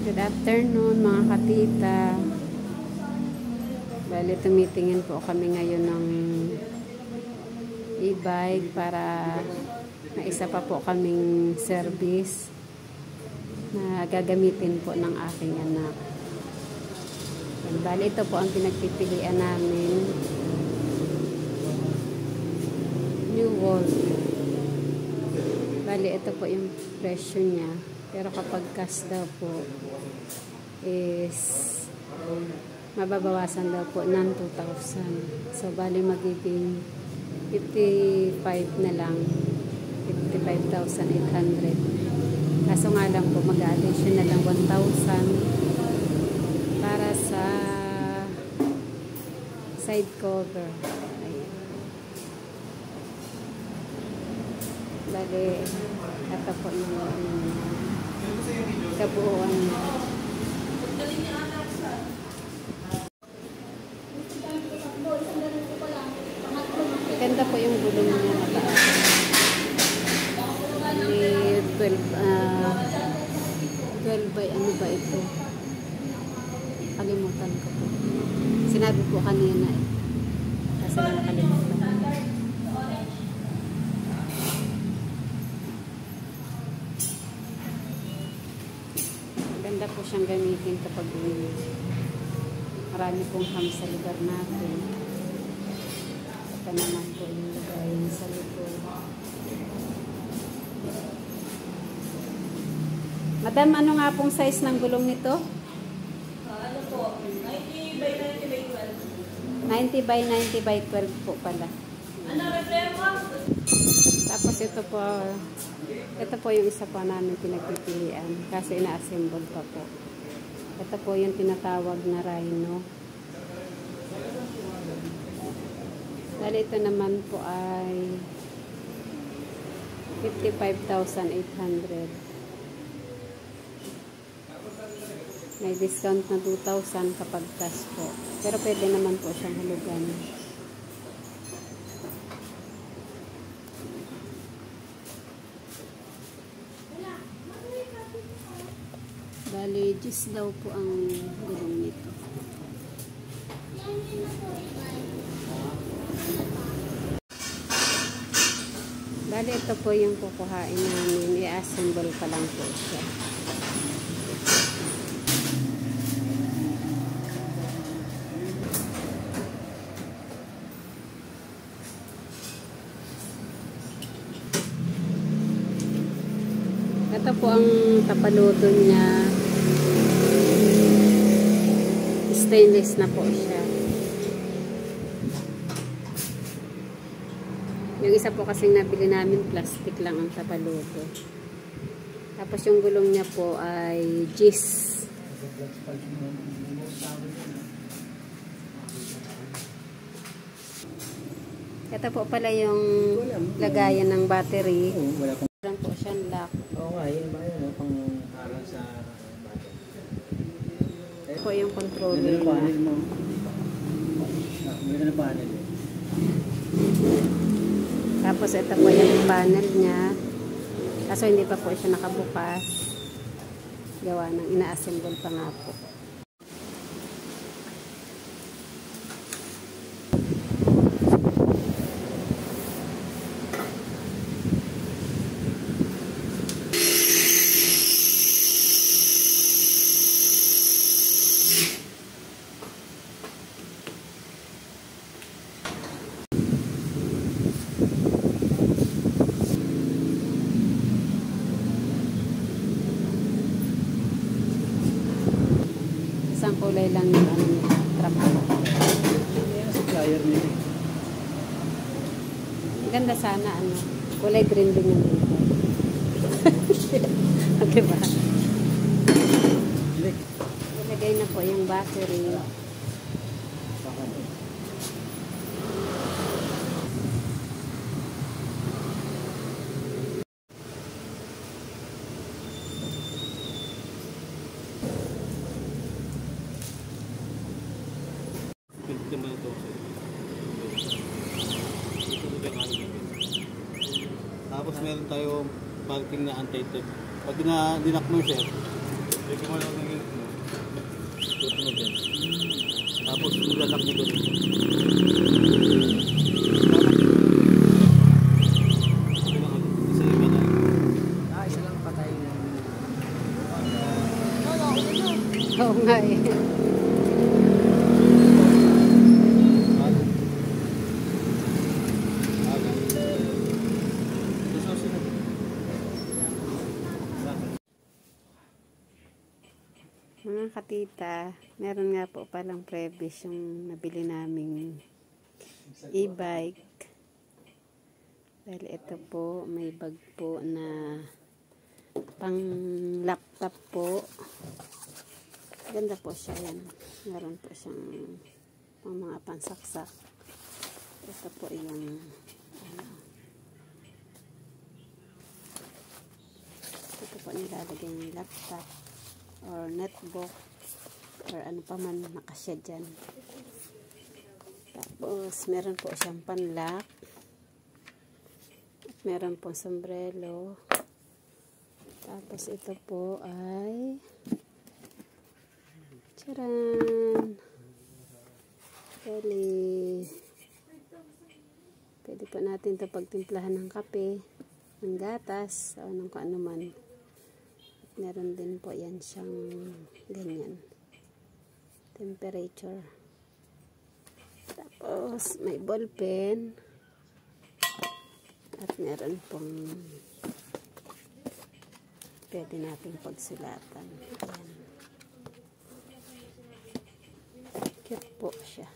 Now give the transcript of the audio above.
Good afternoon mga katita. Bali tumitingin po kami ngayon ng e-bike para may isa pa po kaming service na gagamitin po ng aking anak. Bali ito po ang pinagpipilian namin. New World. Bali ito po yung presyo niya. Pero kapag cash daw po is mababawasan daw po ng 2,000. So, bali magiging 55 na lang. 55,800. Kaso nga lang po, mag-addition na lang 1,000 para sa side cover. Ayan. Bali, ito po yung kabuuan niya. Ganda po yung gulong niya mataas. May 12 by ano ba ito? Kalimutan ko po. Sinabi po kanina eh. Kasi nakalimutan. Ganda po siyang gamitin kapag marami pong ham sa lugar natin. Ito naman po yung lagay sa likod. Madam, ano nga pong size ng gulong nito? Ano po? 90 by 90 by 12. 90 by 90 by 12 po pala. Ano, reflejo? Tapos ito po yung isa pa namin pinagpipilian kasi ina-assemble pa po. Ito po yung tinatawag na Rhino. Dahil ito naman po ay 55,800. May discount na 2,000 kapag cash po. Pero pwede naman po siyang hulugan. Bali, just daw po ang gulong nito. Bali, ito po yung kukuhain namin. I-assemble pa lang po siya. Ito po ang tapaludo niya. Stainless na po siya. Yung isa po kasing nabili namin, plastic lang ang tapaludo. Tapos yung gulong niya po ay GIS. Ito po pala yung lagayan ng battery. Meron po siyang lock. Oo nga, yun ba yun? Pang harang sa battery. Ito po yung controller Ganda ng panel niya. mo. Ganda ng panel eh. Tapos ito po yung panel niya. Kaso hindi pa po siya nakabukas. Gawa ng ina-assemble pa nga po. Isang kulay lang yung ano niya, trap. Yan ang supplier niya. Ganda sana ano, kulay green din yung dito. Okay ba? Ilagay na po yung battery. Tapos meron tayong parking na anti-tip. Pag dinak mo siya, hindi ko lang Tapos nilalak niya doon. Isa lang patay. Isa lang patay. Oo nga eh. Mga katita, meron nga po palang previous yung nabili naming e-bike. Dahil ito po, may bag po na pang laptop po. Ganda po siya yan. Meron po siyang pang mga pansaksak. Ito po yung ito po nilalagay yung laptop or netbook or ano pa man nakasya dyan. Tapos meron po siyang panlock at meron po sombrero. Tapos ito po ay charan pwede po natin ito pagtimplahan ng kape, ng gatas o ng kung ano man. Meron din po yan siyang ganyan temperature. Tapos may ballpen at meron pong pwede natin pagsulatan. Ayan. Cute po siya.